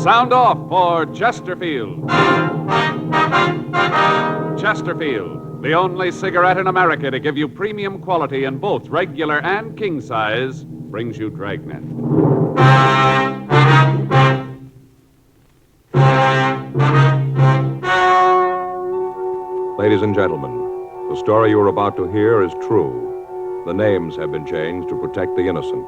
Sound off for Chesterfield. Chesterfield, the only cigarette in America to give you premium quality in both regular and king size, brings you Dragnet. Ladies and gentlemen, the story you are about to hear is true. The names have been changed to protect the innocent.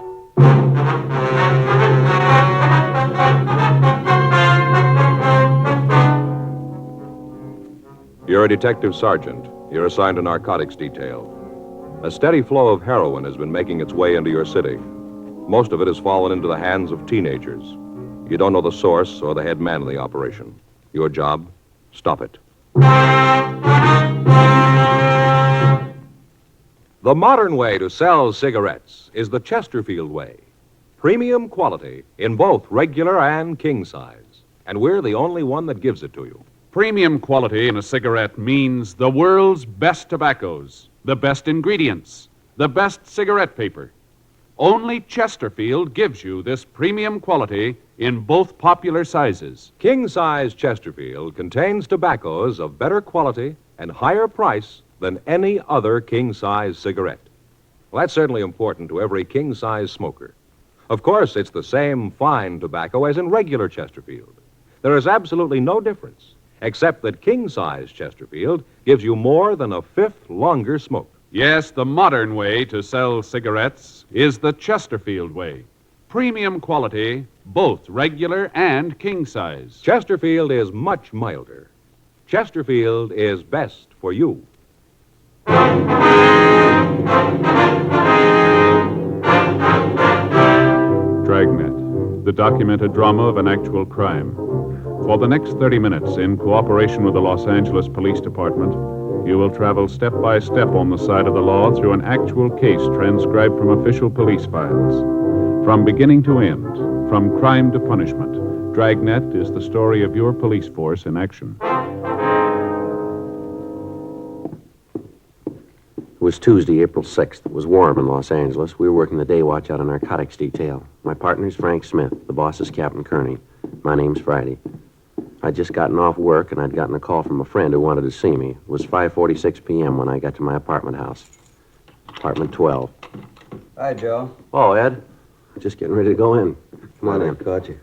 You're a detective sergeant. You're assigned a narcotics detail. A steady flow of heroin has been making its way into your city. Most of it has fallen into the hands of teenagers. You don't know the source or the head man of the operation. Your job, stop it. The modern way to sell cigarettes is the Chesterfield way. Premium quality in both regular and king size. And we're the only one that gives it to you. Premium quality in a cigarette means the world's best tobaccos, the best ingredients, the best cigarette paper. Only Chesterfield gives you this premium quality in both popular sizes. King size Chesterfield contains tobaccos of better quality and higher price than any other king size cigarette. Well, that's certainly important to every king size smoker. Of course, it's the same fine tobacco as in regular Chesterfield. There is absolutely no difference, except that king-size Chesterfield gives you more than a fifth longer smoke. Yes, the modern way to sell cigarettes is the Chesterfield way. Premium quality, both regular and king-size. Chesterfield is much milder. Chesterfield is best for you. Dragnet, the documented drama of an actual crime. For the next 30 minutes, in cooperation with the Los Angeles Police Department, you will travel step by step on the side of the law through an actual case transcribed from official police files. From beginning to end, from crime to punishment, Dragnet is the story of your police force in action. It was Tuesday, April 6th. It was warm in Los Angeles. We were working the day watch out of narcotics detail. My partner's Frank Smith. The boss is Captain Kearney. My name's Friday. I'd just gotten off work, and I'd gotten a call from a friend who wanted to see me. It was 5:46 p.m. when I got to my apartment house. Apartment 12. Hi, Joe. Oh, Ed. Just getting ready to go in. Come on in. Caught you.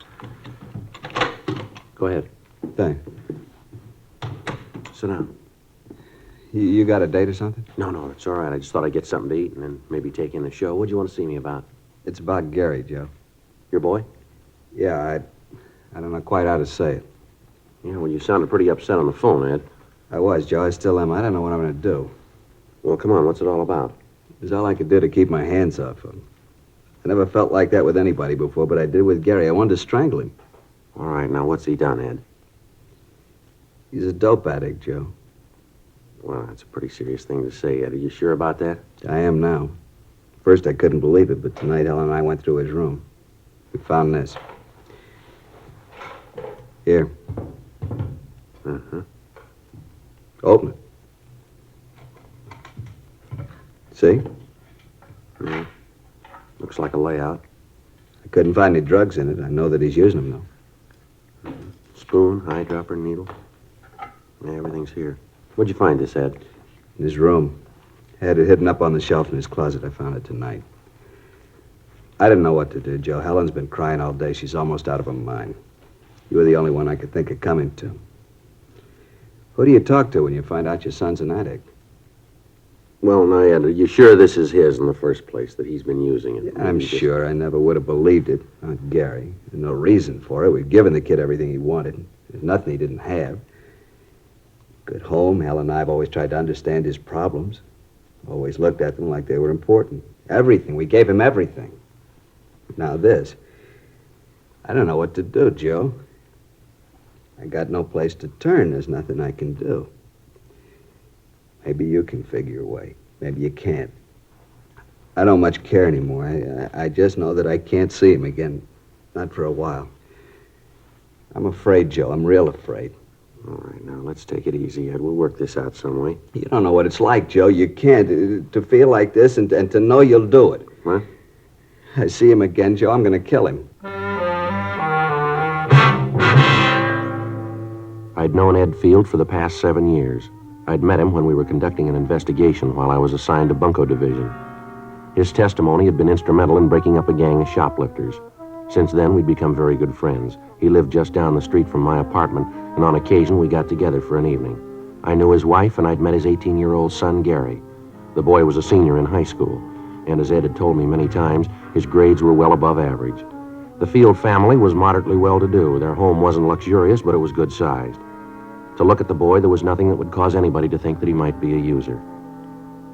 Go ahead. Thanks. Sit down. You got a date or something? No, it's all right. I just thought I'd get something to eat and then maybe take in the show. What'd you want to see me about? It's about Gary, Joe. Your boy? Yeah, I don't know quite how to say it. Yeah, well, you sounded pretty upset on the phone, Ed. I was, Joe. I still am. I don't know what I'm going to do. Well, come on. What's it all about? It was all I could do to keep my hands off him. I never felt like that with anybody before, but I did with Gary. I wanted to strangle him. All right, now what's he done, Ed? He's a dope addict, Joe. Well, that's a pretty serious thing to say, Ed. Are you sure about that? I am now. First, I couldn't believe it, but tonight, Helen and I went through his room. We found this. Here. Uh-huh. Open it. See? Yeah. Looks like a layout. I couldn't find any drugs in it. I know that he's using them, though. Spoon, eyedropper, needle. Yeah, everything's here. Where'd you find this, Ed? In his room. Had it hidden up on the shelf in his closet. I found it tonight. I didn't know what to do, Joe. Helen's been crying all day. She's almost out of her mind. You were the only one I could think of coming to. Who do you talk to when you find out your son's an addict? Well, now, Ed, are you sure this is his in the first place, that he's been using it? Yeah, I'm sure. I never would have believed it. Not Gary. There's no reason for it. We've given the kid everything he wanted. There's nothing he didn't have. Good home. Helen and I have always tried to understand his problems. Always looked at them like they were important. Everything. We gave him everything. Now this. I don't know what to do, Joe. I got no place to turn. There's nothing I can do. Maybe you can figure a way. Maybe you can't. I don't much care anymore. I just know that I can't see him again. Not for a while. I'm afraid, Joe. I'm real afraid. All right, now, let's take it easy, Ed. We'll work this out some way. You don't know what it's like, Joe. You can't. To feel like this and to know you'll do it. What? I see him again, Joe. I'm going to kill him. I'd known Ed Field for the past 7 years. I'd met him when we were conducting an investigation while I was assigned to Bunko Division. His testimony had been instrumental in breaking up a gang of shoplifters. Since then, we'd become very good friends. He lived just down the street from my apartment, and on occasion we got together for an evening. I knew his wife, and I'd met his 18-year-old son, Gary. The boy was a senior in high school, and as Ed had told me many times, his grades were well above average. The Field family was moderately well-to-do. Their home wasn't luxurious, but it was good-sized. To look at the boy, there was nothing that would cause anybody to think that he might be a user.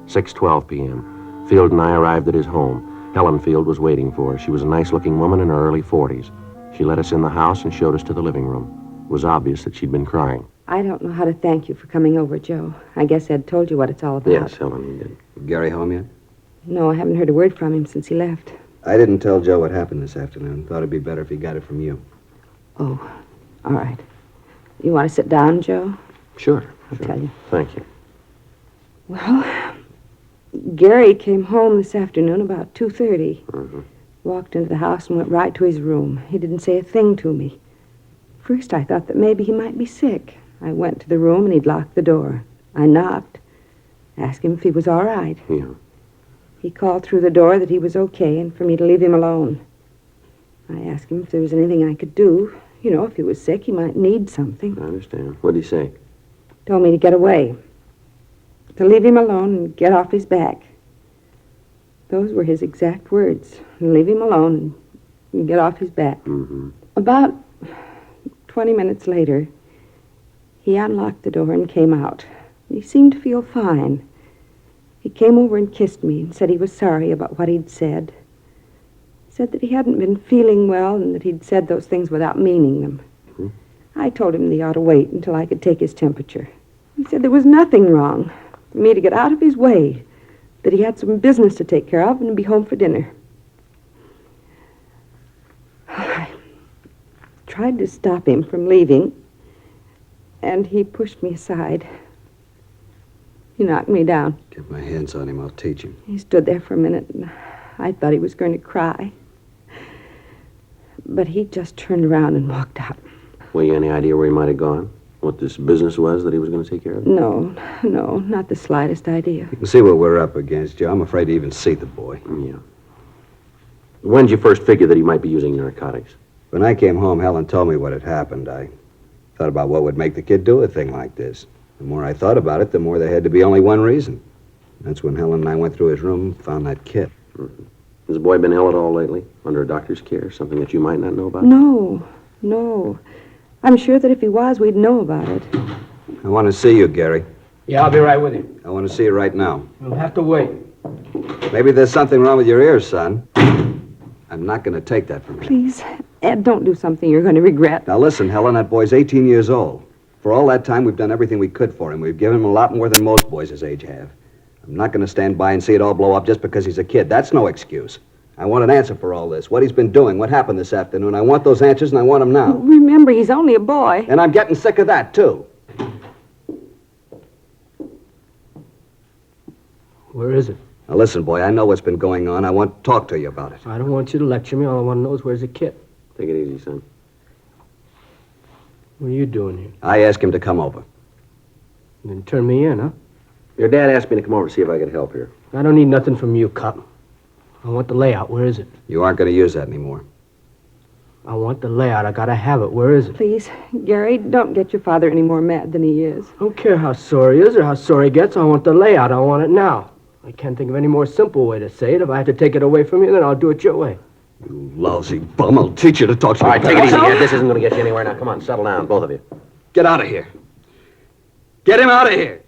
6:12 p.m. Field and I arrived at his home. Helen Field was waiting for us. She was a nice-looking woman in her early 40s. She let us in the house and showed us to the living room. It was obvious that she'd been crying. I don't know how to thank you for coming over, Joe. I guess Ed told you what it's all about. Yes, Helen, he did. Gary home yet? No, I haven't heard a word from him since he left. I didn't tell Joe what happened this afternoon. Thought it'd be better if he got it from you. Oh, all right. You want to sit down, Joe? Sure. I'll tell you. Thank you. Well, Gary came home this afternoon about 2:30. Mm-hmm. Walked into the house and went right to his room. He didn't say a thing to me. First, I thought that maybe he might be sick. I went to the room and he'd locked the door. I knocked, asked him if he was all right. Yeah. He called through the door that he was okay and for me to leave him alone. I asked him if there was anything I could do. You know, if he was sick, he might need something. I understand. What'd he say? Told me to get away. To leave him alone and get off his back. Those were his exact words. Leave him alone and get off his back. Mm-hmm. About 20 minutes later, he unlocked the door and came out. He seemed to feel fine. He came over and kissed me and said he was sorry about what he'd said. Said that he hadn't been feeling well and that he'd said those things without meaning them. Mm-hmm. I told him that he ought to wait until I could take his temperature. He said there was nothing wrong, for me to get out of his way, that he had some business to take care of and be home for dinner. I tried to stop him from leaving, and he pushed me aside. He knocked me down. Get my hands on him, I'll teach him. He stood there for a minute, and I thought he was going to cry. But he just turned around and walked out. Well, you any idea where he might have gone? What this business was that he was going to take care of? No, not the slightest idea. You can see what we're up against, Joe. I'm afraid to even see the boy. Yeah. When did you first figure that he might be using narcotics? When I came home, Helen told me what had happened. I thought about what would make the kid do a thing like this. The more I thought about it, the more there had to be only one reason. That's when Helen and I went through his room and found that kit. Mm-hmm. Has the boy been ill at all lately? Under a doctor's care? Something that you might not know about? No. I'm sure that if he was, we'd know about it. I want to see you, Gary. Yeah, I'll be right with you. I want to see you right now. You'll have to wait. Maybe there's something wrong with your ears, son. I'm not going to take that from you. Please, Ed, don't do something you're going to regret. Now listen, Helen, that boy's 18 years old. For all that time, we've done everything we could for him. We've given him a lot more than most boys his age have. I'm not going to stand by and see it all blow up just because he's a kid. That's no excuse. I want an answer for all this. What he's been doing, what happened this afternoon. I want those answers, and I want them now. Remember, he's only a boy. And I'm getting sick of that, too. Where is it? Now listen, boy, I know what's been going on. I want to talk to you about it. I don't want you to lecture me. All I want to know is where's the kid. Take it easy, son. What are you doing here? I asked him to come over. You didn't turn me in, huh? Your dad asked me to come over to see if I could help here. I don't need nothing from you, cop. I want the layout. Where is it? You aren't going to use that anymore. I want the layout. I gotta have it. Where is it? Please, Gary, don't get your father any more mad than he is. I don't care how sore he is or how sore he gets. I want the layout. I want it now. I can't think of any more simple way to say it. If I have to take it away from you, then I'll do it your way. You lousy bum. I'll teach you to talk to All right, take it easy, Ed. This isn't going to get you anywhere now. Come on, settle down, both of you. Get out of here. Get him out of here.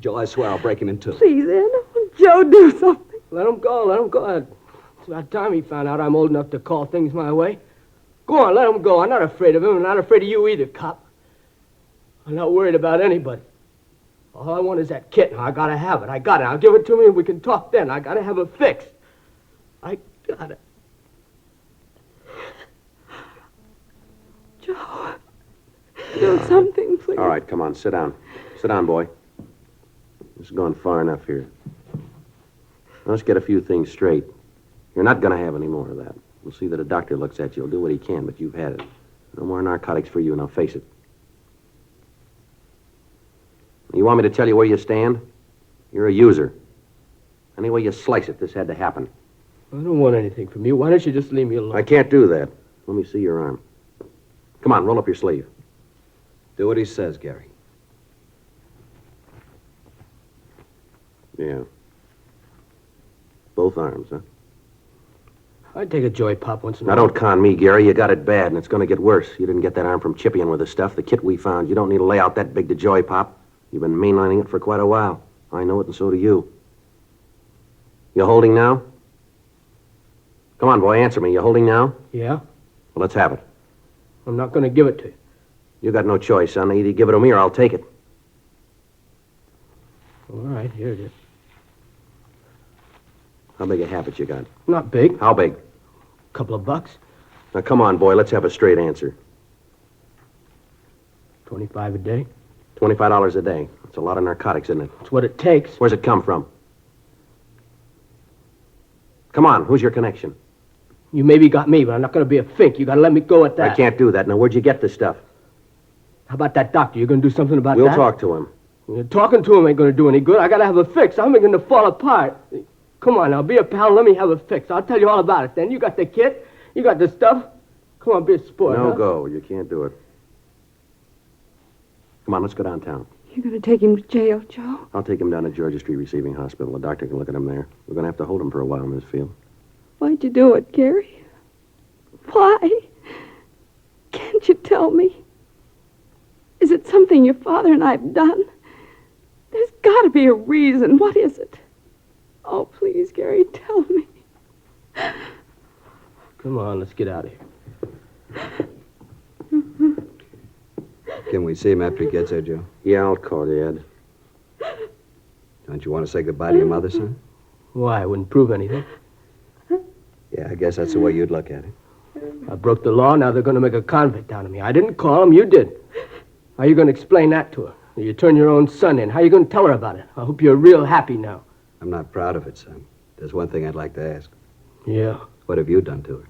Joe, I swear I'll break him in two. Please, Ed, Joe, do something. Let him go. Let him go. It's about time he found out I'm old enough to call things my way. Go on, let him go. I'm not afraid of him. I'm not afraid of you either, cop. I'm not worried about anybody. All I want is that kit. I gotta have it. I got it. I'll give it to me and we can talk then. I gotta have it fixed. I got it. Joe, do something, please. All right, come on, sit down. Sit down, boy. This is going far enough here. Let's get a few things straight. You're not going to have any more of that. We'll see that a doctor looks at you. He'll do what he can, but you've had it. No more narcotics for you, now face it. You want me to tell you where you stand? You're a user. Any way you slice it, this had to happen. I don't want anything from you. Why don't you just leave me alone? I can't do that. Let me see your arm. Come on, roll up your sleeve. Do what he says, Gary. Yeah. Both arms, huh? I'd take a joy pop once in a Now, while. don't con me, Gary. You got it bad, and it's going to get worse. You didn't get that arm from chipping with the stuff, the kit we found. You don't need to lay out that big to joy pop. You've been mainlining it for quite a while. I know it, and so do you. You holding now? Come on, boy, answer me. You holding now? Yeah? Well, let's have it. I'm not going to give it to you. You got no choice, son. Either you give it to me or I'll take it. All right, here it is. How big a habit you got? Not big. How big? Couple of bucks. Now, come on, boy. Let's have a straight answer. 25 a day. $25 a day. That's a lot of narcotics, isn't it? That's what it takes. Where's it come from? Come on, who's your connection? You maybe got me, but I'm not going to be a fink. You got to let me go at that. I can't do that. Now, where'd you get this stuff? How about that doctor? You going to do something about We'll that? talk to him. Talking to him ain't going to do any good. I got to have a fix. I'm beginning to fall apart. Come on now, be a pal. Let me have a fix. I'll tell you all about it then. You got the kit. You got the stuff. Come on, be a sport. No huh? go. You can't do it. Come on, let's go downtown. You're going to take him to jail, Joe? I'll take him down to Georgia Street Receiving Hospital. The doctor can look at him there. We're going to have to hold him for a while in this field. Why'd you do it, Gary? Why? Can't you tell me? Is it something your father and I have done? There's got to be a reason. What is it? Oh, please, Gary, tell me. Come on, let's get out of here. Can we see him after he gets there, Joe? Yeah, I'll call you, Ed. Don't you want to say goodbye to your mother, son? Why? It wouldn't prove anything. Yeah, I guess that's the way you'd look at it. I broke the law. Now they're going to make a convict out of me. I didn't call him. You did. How are you going to explain that to her? You turn your own son in. How are you going to tell her about it? I hope you're real happy now. I'm not proud of it, son. There's one thing I'd like to ask. Yeah. What have you done to her?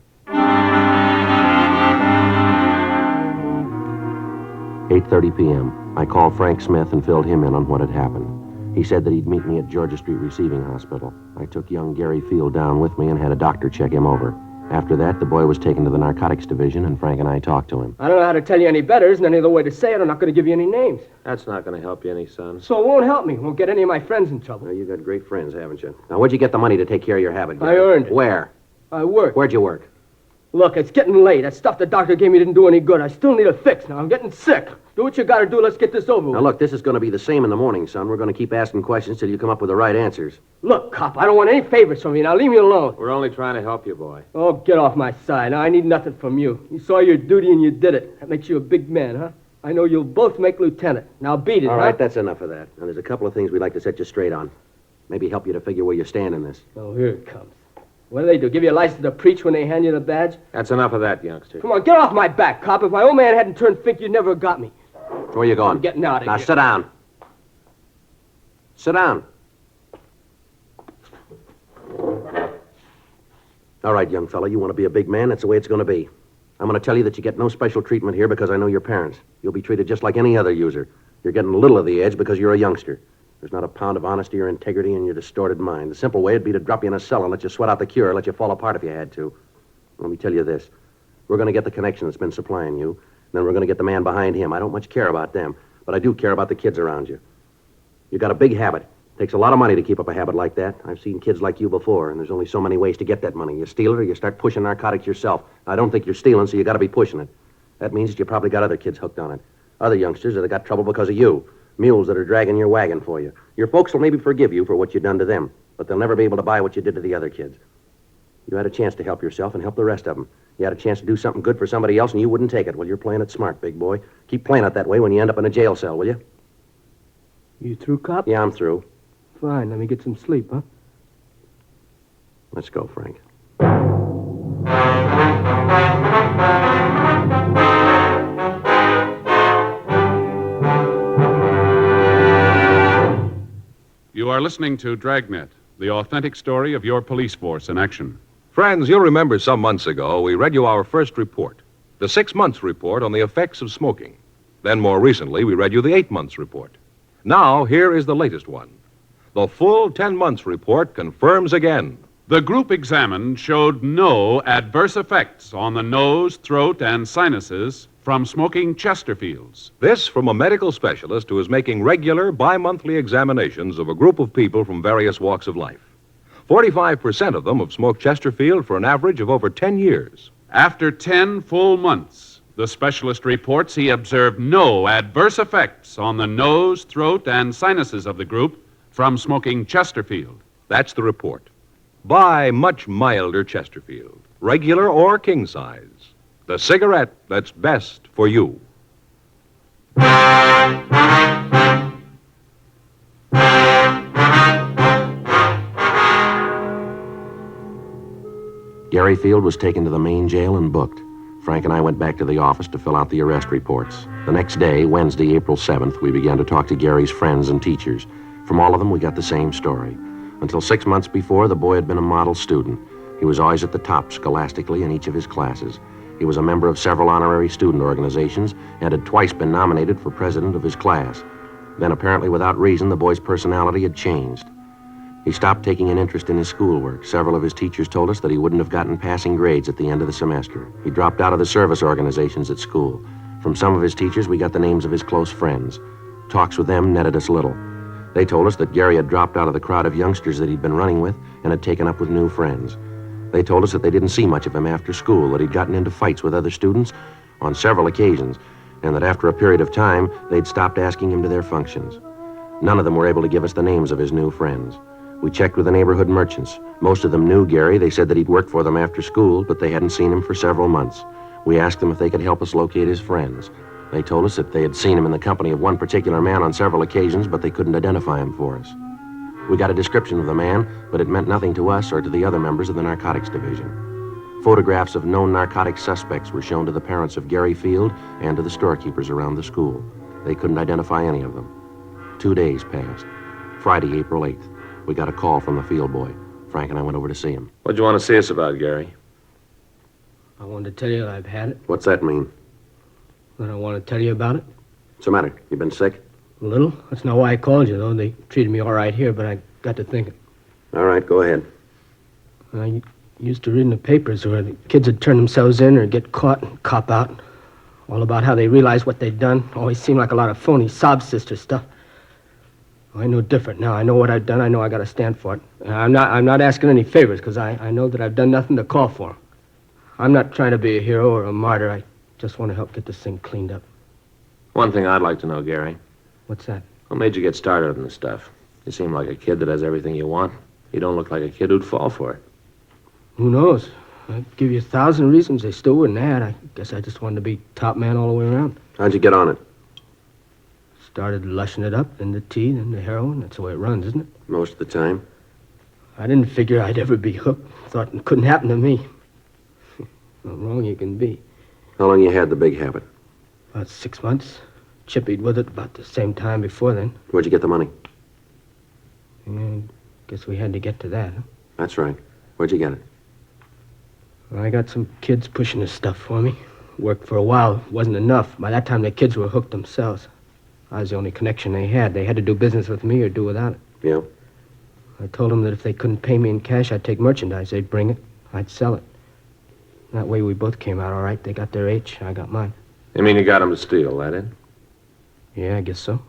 8:30 p.m. I called Frank Smith and filled him in on what had happened. He said that he'd meet me at Georgia Street Receiving Hospital. I took young Gary Field down with me and had a doctor check him over. After that, the boy was taken to the narcotics division, and Frank and I talked to him. I don't know how to tell you any better. Isn't any other way to say it. I'm not going to give you any names. That's not going to help you any, son. So it won't help me. It won't get any of my friends in trouble. Now, you got great friends, haven't you? Now, where'd you get the money to take care of your habit, Gary? I earned it. Where? I work. Where'd you work? Look, it's getting late. That stuff the doctor gave me didn't do any good. I still need a fix now. I'm getting sick. Do what you got to do. Let's get this over with. Now, look, this is going to be the same in the morning, son. We're going to keep asking questions till you come up with the right answers. Look, cop, I don't want any favors from you. Now leave me alone. We're only trying to help you, boy. Oh, get off my side. Now, I need nothing from you. You saw your duty and you did it. That makes you a big man, huh? I know you'll both make lieutenant. Now beat it, All huh? right, that's enough of that. Now, there's a couple of things we'd like to set you straight on. Maybe help you to figure where you stand in this. Oh, here it comes. What do? Give you a license to preach when they hand you the badge? That's enough of that, youngster. Come on, get off my back, cop. If my old man hadn't turned fink, you'd never have got me. Where you going? I'm getting out of Now, here. sit down. Sit down. All right, young fella, you want to be a big man, that's the way it's going to be. I'm going to tell you that you get no special treatment here because I know your parents. You'll be treated just like any other user. You're getting a little of the edge because you're a youngster. There's not a pound of honesty or integrity in your distorted mind. The simple way would be to drop you in a cell and let you sweat out the cure, let you fall apart if you had to. Let me tell you this. We're going to get the connection that's been supplying you, and then we're going to get the man behind him. I don't much care about them, but I do care about the kids around you. You got a big habit. Takes a lot of money to keep up a habit like that. I've seen kids like you before, and there's only so many ways to get that money. You steal it or you start pushing narcotics yourself. I don't think you're stealing, so you got to be pushing it. That means that you probably got other kids hooked on it. Other youngsters that have got trouble because of you. Mules that are dragging your wagon for you. Your folks will maybe forgive you for what you've done to them, but they'll never be able to buy what you did to the other kids. You had a chance to help yourself and help the rest of them. You had a chance to do something good for somebody else, and you wouldn't take it. Well, you're playing it smart, big boy. Keep playing it that way when you end up in a jail cell, will you? You through, cop? Yeah, I'm through. Fine, let me get some sleep, huh? Let's go, Frank. You are listening to Dragnet, the authentic story of your police force in action. Friends, you'll remember some months ago we read you our first report, the 6 months report on the effects of smoking. Then more recently, we read you the 8 months report. Now, here is the latest one. The full 10 months report confirms again. The group examined showed no adverse effects on the nose, throat, and sinuses from smoking Chesterfields. This from a medical specialist who is making regular bi-monthly examinations of a group of people from various walks of life. 45% of them have smoked Chesterfield for an average of over 10 years. After 10 full months, the specialist reports he observed no adverse effects on the nose, throat, and sinuses of the group from smoking Chesterfield. That's the report. Buy much milder Chesterfield, regular or king size. The cigarette that's best for you. Gary Field was taken to the main jail and booked. Frank and I went back to the office to fill out the arrest reports. The next day, Wednesday, April 7th, we began to talk to Gary's friends and teachers. From all of them, we got the same story. Until 6 months before, the boy had been a model student. He was always at the top scholastically in each of his classes. He was a member of several honorary student organizations and had twice been nominated for president of his class. Then, apparently without reason, the boy's personality had changed. He stopped taking an interest in his schoolwork. Several of his teachers told us that he wouldn't have gotten passing grades at the end of the semester. He dropped out of the service organizations at school. From some of his teachers, we got the names of his close friends. Talks with them netted us little. They told us that Gary had dropped out of the crowd of youngsters that he'd been running with and had taken up with new friends. They told us that they didn't see much of him after school, that he'd gotten into fights with other students on several occasions, and that after a period of time, they'd stopped asking him to their functions. None of them were able to give us the names of his new friends. We checked with the neighborhood merchants. Most of them knew Gary. They said that he'd worked for them after school, but they hadn't seen him for several months. We asked them if they could help us locate his friends. They told us that they had seen him in the company of one particular man on several occasions, but they couldn't identify him for us. We got a description of the man, but it meant nothing to us or to the other members of the narcotics division. Photographs of known narcotics suspects were shown to the parents of Gary Field and to the storekeepers around the school. They couldn't identify any of them. 2 days passed. Friday, April 8th, we got a call from the field boy. Frank and I went over to see him. What'd you want to see us about, Gary? I wanted to tell you that I've had it. What's that mean? Then I want to tell you about it. What's the matter? You been sick? A little. That's not why I called you, though. They treated me all right here, but I got to thinking. All right, go ahead. I used to read in the papers where the kids would turn themselves in or get caught and cop out. All about how they realized what they'd done. Always seemed like a lot of phony sob sister stuff. I know different now. I know what I've done. I know I got to stand for it. I'm not asking any favors because I know that I've done nothing to call for 'em. I'm not trying to be a hero or a martyr. I just want to help get this thing cleaned up. One thing I'd like to know, Gary. What's that? What made you get started on this stuff? You seem like a kid that has everything you want. You don't look like a kid who'd fall for it. Who knows? I'd give you 1,000 reasons they still wouldn't add. I guess I just wanted to be top man all the way around. How'd you get on it? Started lushing it up, then the tea, then the heroin. That's the way it runs, isn't it? Most of the time. I didn't figure I'd ever be hooked. Thought it couldn't happen to me. How wrong you can be. How long you had the big habit? About 6 months. Chippied with it about the same time before then. Where'd you get the money? Yeah, guess we had to get to that, huh? That's right. Where'd you get it? I got some kids pushing this stuff for me. Worked for a while. It wasn't enough. By that time, the kids were hooked themselves. I was the only connection they had. They had to do business with me or do without it. Yeah? I told them that if they couldn't pay me in cash, I'd take merchandise. They'd bring it. I'd sell it. That way we both came out all right. They got their H, I got mine. You mean you got him to steal, that it? Yeah, I guess so.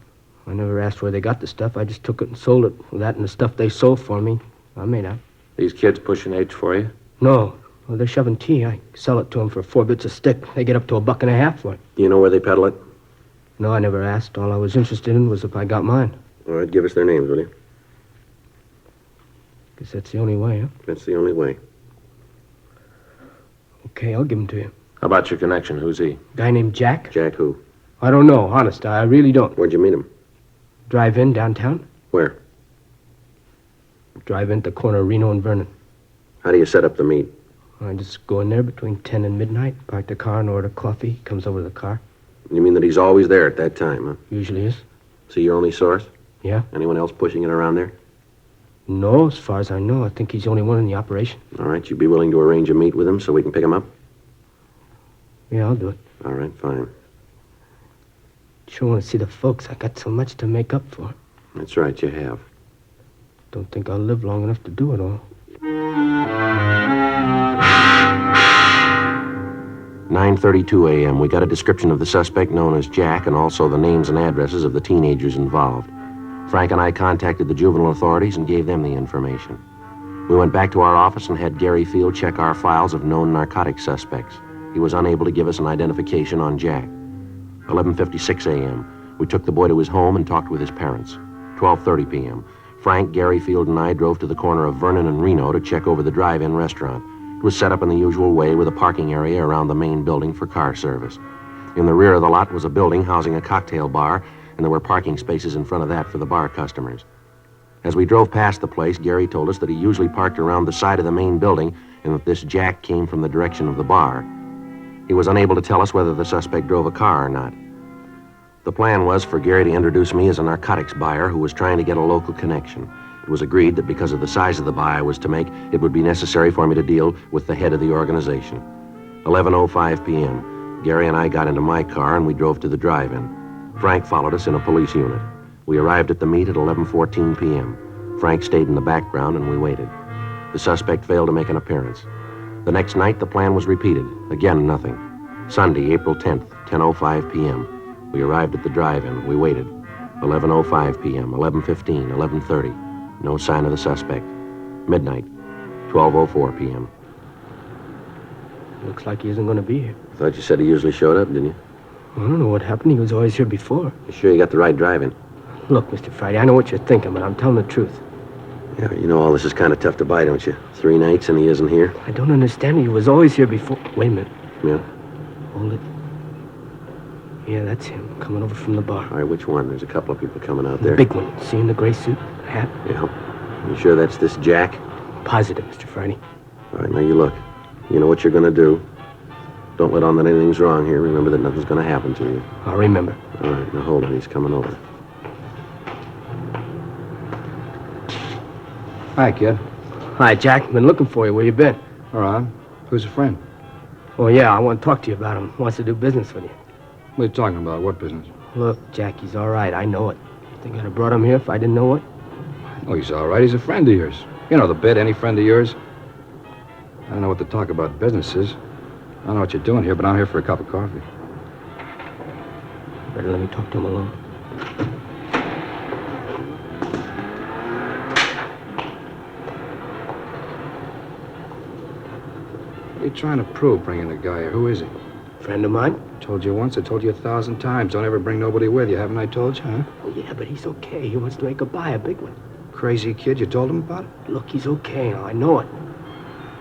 I never asked where they got the stuff. I just took it and sold it. That and the stuff they sold for me, I made out. These kids pushing H for you? No. Well, they're shoving tea. I sell it to them for 4 bits a stick. They get up to $1.50 for it. Do you know where they peddle it? No, I never asked. All I was interested in was if I got mine. All right, give us their names, will you? Guess that's the only way, huh? That's the only way. Okay, I'll give them to you. How about your connection? Who's he? Guy named Jack? Jack who? I don't know, honest. I really don't. Where'd you meet him? Drive-in downtown? Where? Drive-in at the corner of Reno and Vernon. How do you set up the meet? I just go in there between 10 and midnight, park the car and order coffee. He comes over to the car. You mean that he's always there at that time, huh? Usually is. So your only source? Yeah. Anyone else pushing it around there? No, as far as I know. I think he's the only one in the operation. All right, you'd be willing to arrange a meet with him so we can pick him up? Yeah, I'll do it. All right, fine. Sure want to see the folks. I got so much to make up for. That's right, you have. Don't think I'll live long enough to do it all. 9:32 a.m. We got a description of the suspect known as Jack and also the names and addresses of the teenagers involved. Frank and I contacted the juvenile authorities and gave them the information. We went back to our office and had Gary Field check our files of known narcotic suspects. He was unable to give us an identification on Jack. 11:56 a.m. We took the boy to his home and talked with his parents. 12:30 p.m. Frank, Gary Field, and I drove to the corner of Vernon and Reno to check over the drive-in restaurant. It was set up in the usual way with a parking area around the main building for car service. In the rear of the lot was a building housing a cocktail bar, and there were parking spaces in front of that for the bar customers. As we drove past the place, Gary told us that he usually parked around the side of the main building and that this Jack came from the direction of the bar. He was unable to tell us whether the suspect drove a car or not. The plan was for Gary to introduce me as a narcotics buyer who was trying to get a local connection. It was agreed that because of the size of the buy I was to make, it would be necessary for me to deal with the head of the organization. 11:05 p.m. Gary and I got into my car and we drove to the drive-in. Frank followed us in a police unit. We arrived at the meet at 11:14 p.m. Frank stayed in the background and we waited. The suspect failed to make an appearance. The next night, the plan was repeated. Again, nothing. Sunday, April 10th, 10:05 p.m. We arrived at the drive-in. We waited. 11:05 p.m., 11:15, 11:30. No sign of the suspect. Midnight, 12:04 p.m. Looks like he isn't going to be here. Thought you said he usually showed up, didn't you? I don't know what happened. He was always here before. You sure you got the right drive-in? Look, Mr. Friday, I know what you're thinking, but I'm telling the truth. Yeah, you know all this is kind of tough to buy, don't you? 3 nights and he isn't here? I don't understand. He was always here before. Wait a minute. Yeah? Hold it. Yeah, that's him, coming over from the bar. All right, which one? There's a couple of people coming out The there. big one. See in the gray suit, hat? Yeah. You sure that's this Jack? Positive, Mr. Friday. All right, now you look. You know what you're going to do. Don't let on that anything's wrong here. Remember that nothing's going to happen to you. I'll remember. All right, now hold on. He's coming over. Hi, kid. Hi, Jack. Been looking for you. Where you been? All right. Who's a friend? Oh, yeah, I want to talk to you about him. Wants to do business with you. What are you talking about? What business? Look, Jack, he's all right. I know it. Think I'd have brought him here if I didn't know it? Oh, he's all right. He's a friend of yours. You know the bit, any friend of yours? I don't know what to talk about business is. I don't know what you're doing here, but I'm here for a cup of coffee. Better let me talk to him alone. What are you trying to prove, bringing the guy here? Who is he? Friend of mine? Told you once, I told you 1,000 times. Don't ever bring nobody with you, haven't I told you, huh? Oh, yeah, but he's okay. He wants to make a buy, a big one. Crazy kid, you told him about it? Look, he's okay. I know it.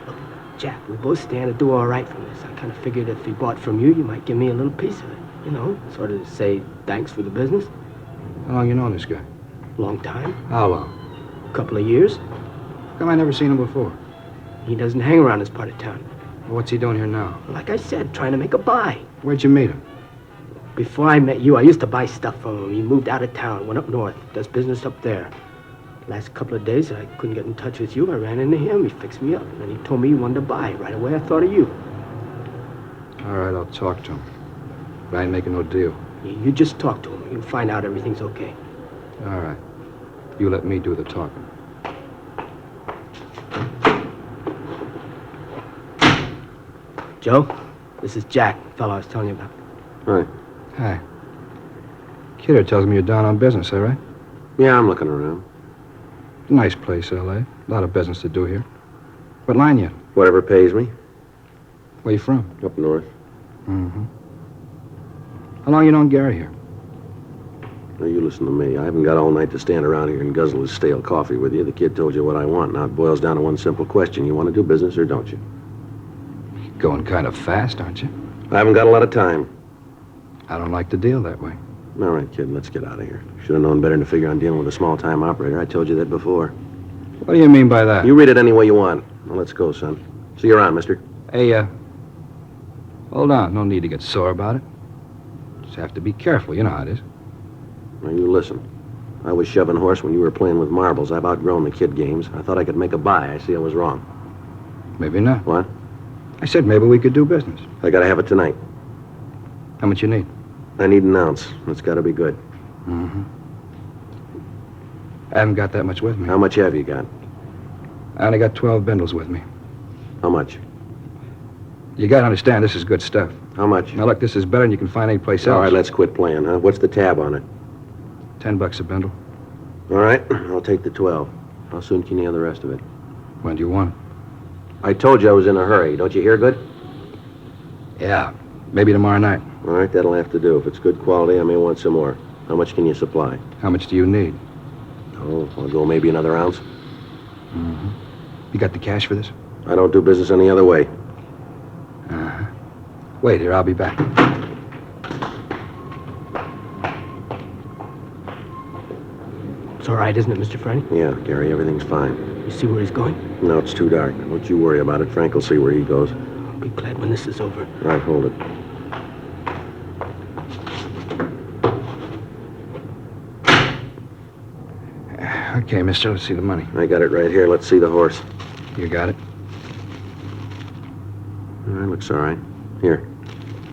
Look, Jack, we both stand to do all right from this. I kind of figured if he bought from you, you might give me a little piece of it. You know, sort of say thanks for the business. How long you known this guy? Long time. How long? A couple of years. How come I never seen him before? He doesn't hang around this part of town. Well, what's he doing here now? Like I said, trying to make a buy. Where'd you meet him? Before I met you, I used to buy stuff from him. He moved out of town, went up north, does business up there. Last couple of days, I couldn't get in touch with you. I ran into him. He fixed me up. And then he told me he wanted to buy. Right away, I thought of you. All right, I'll talk to him. But I ain't making no deal. You just talk to him. You'll find out everything's okay. All right. You let me do the talking. Joe, this is Jack, the fellow I was telling you about. Right. Hi. Kidder tells me you're down on business, all right? Yeah, I'm looking around. Nice place, L.A. A lot of business to do here. What line you? Whatever pays me. Where you from? Up north. Mm-hmm. How long you known Gary here? Now, you listen to me. I haven't got all night to stand around here and guzzle his stale coffee with you. The kid told you what I want. Now it boils down to one simple question. You want to do business or don't you? You're going kind of fast, aren't you? I haven't got a lot of time. I don't like to deal that way. All right, kid, let's get out of here. Should have known better than to figure on dealing with a small-time operator. I told you that before. What do you mean by that? You read it any way you want. Now, let's go, son. See you around, mister. Hey, hold on. No need to get sore about it. Just have to be careful. You know how it is. Now, you listen. I was shoving horse when you were playing with marbles. I've outgrown the kid games. I thought I could make a buy. I see I was wrong. Maybe not. What? I said maybe we could do business. I gotta have it tonight. How much you need? I need an ounce. It's got to be good. Mm-hmm. I haven't got that much with me. How much have you got? I only got 12 bindles with me. How much? You gotta understand, this is good stuff. How much? Now, look, this is better than you can find anyplace else. All right, let's quit playing, huh? What's the tab on it? $10 a bindle. All right, I'll take the 12. How soon can you have the rest of it? When do you want it? I told you I was in a hurry. Don't you hear good? Yeah, maybe tomorrow night. All right, that'll have to do. If it's good quality, I may want some more. How much can you supply? How much do you need? Oh, I'll go maybe another ounce. Mm-hmm. You got the cash for this? I don't do business any other way. Uh-huh. Wait here, I'll be back. It's all right, isn't it, Mr. Franny? Yeah, Gary, everything's fine. You see where he's going? No, it's too dark. Don't you worry about it. Frank will see where he goes. I'll be glad when this is over. All right, hold it. Okay, mister, let's see the money. I got it right here. Let's see the horse. You got it? All right, looks all right. Here.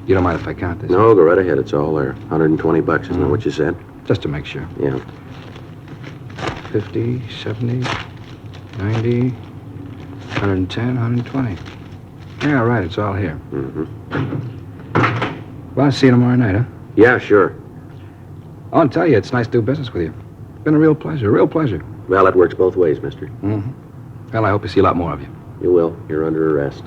You don't mind if I count this? No, go right ahead. It's all there. $120, isn't that what you said? Just to make sure. Yeah. 50, 70, 90, 110, 120. Yeah, right, it's all here. Mm-hmm. Well, I'll see you tomorrow night, huh? Yeah, sure. I want to tell you, it's nice to do business with you. It's been a real pleasure. Well, it works both ways, mister. Mm-hmm. Well, I hope to see a lot more of you. You will. You're under arrest.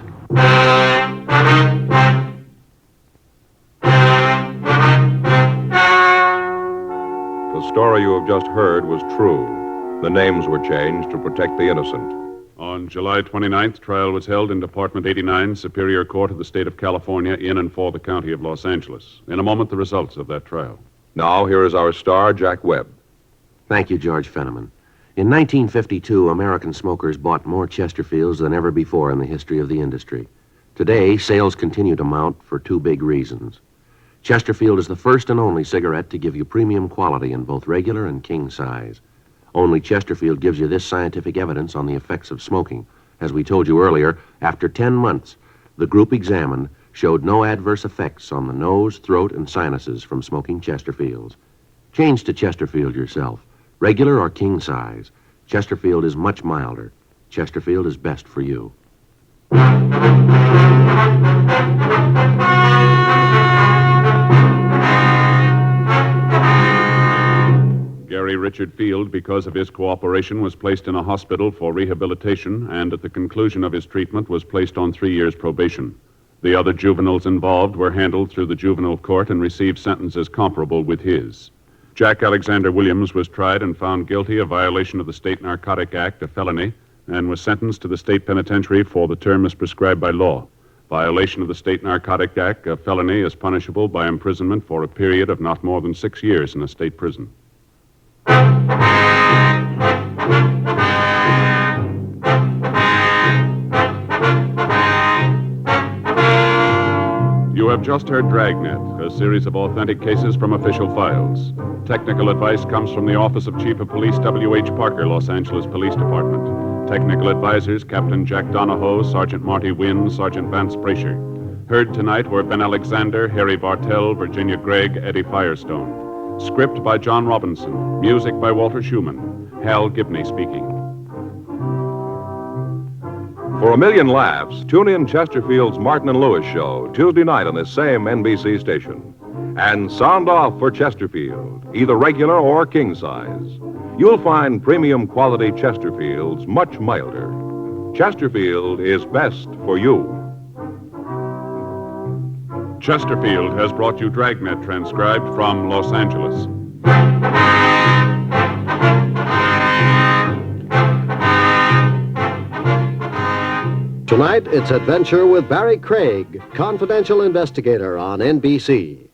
The story you have just heard was true. The names were changed to protect the innocent. On July 29th, trial was held in Department 89, Superior Court of the State of California, in and for the County of Los Angeles. In a moment, the results of that trial. Now, here is our star, Jack Webb. Thank you, George Fenneman. In 1952, American smokers bought more Chesterfields than ever before in the history of the industry. Today, sales continue to mount for two big reasons. Chesterfield is the first and only cigarette to give you premium quality in both regular and king size. Only Chesterfield gives you this scientific evidence on the effects of smoking. As we told you earlier, after 10 months, the group examined showed no adverse effects on the nose, throat, and sinuses from smoking Chesterfields. Change to Chesterfield yourself, regular or king size. Chesterfield is much milder. Chesterfield is best for you. Gary Richard Field, because of his cooperation, was placed in a hospital for rehabilitation and at the conclusion of his treatment was placed on 3 years probation. The other juveniles involved were handled through the juvenile court and received sentences comparable with his. Jack Alexander Williams was tried and found guilty of violation of the State Narcotic Act, a felony, and was sentenced to the state penitentiary for the term as prescribed by law. Violation of the State Narcotic Act, a felony, is punishable by imprisonment for a period of not more than 6 years in a state prison. You have just heard Dragnet, a series of authentic cases from official files. Technical advice comes from the Office of Chief of Police W.H. Parker, Los Angeles Police Department. Technical advisors, Captain Jack Donahoe, Sergeant Marty Wynn, Sergeant Vance Brasher. Heard tonight were Ben Alexander, Harry Bartell, Virginia Gregg, Eddie Firestone. Script by John Robinson. Music by Walter Schumann. Hal Gibney speaking. For a million laughs, tune in Chesterfield's Martin and Lewis show Tuesday night on this same NBC station. And sound off for Chesterfield, either regular or king size. You'll find premium quality Chesterfields much milder. Chesterfield is best for you. Chesterfield has brought you Dragnet, transcribed from Los Angeles. Tonight, it's Adventure with Barry Craig, confidential investigator on NBC.